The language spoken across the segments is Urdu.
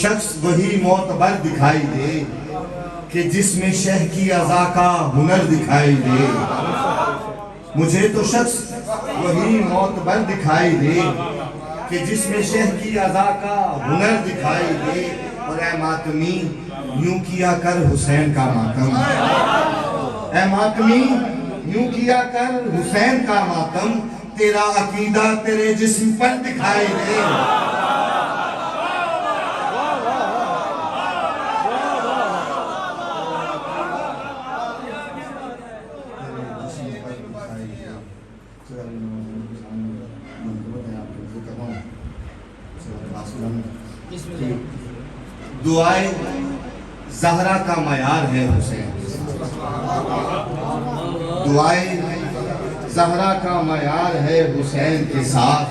شخص وہی معتبر دکھائی دے کہ جس میں شہ کی عزا کا ہنر دکھائی دے. مجھے تو شخص وہی معتبر دکھائی دے کہ جس میں شہ کی عزا کا ہنر دکھائی دے. اور اے ماتمی یوں کیا کر حسین کا ماتم، اے ماتمی یوں کیا کر حسین کا ماتم، تیرا عقیدہ تیرے جسم پر دکھائی دے. دعائے زہرا کا معیار ہے حسین، دعائے زہرا کا معیار ہے حسین کے ساتھ،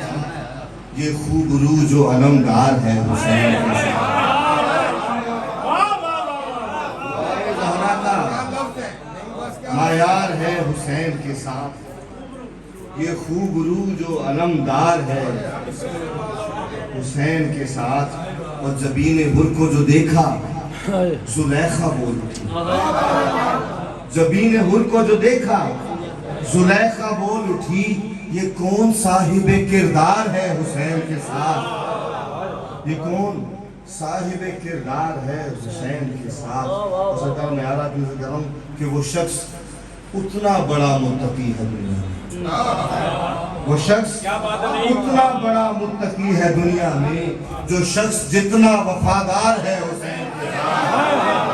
یہ خوب رو جو علمدار ہے حسین کے ساتھ. دعائے زہرا کا معیار ہے حسین کے ساتھ، یہ خوب رو جو علمدار ہے حسین کے ساتھ. اور جبین حر کو جو دیکھا زلیخا بول اٹھی، جبین حر کو جو دیکھا زلیخا بول اٹھی، یہ کون صاحب کردار ہے حسین کے ساتھ، یہ کون صاحب کردار ہے حسین کے ساتھ. سرکار میں آ رہا کروں کہ وہ شخص اتنا بڑا متقی ہے دنیا میں، وہ شخص اتنا بڑا متقی ہے دنیا میں، جو شخص جتنا وفادار ہے حسین کے ساتھ.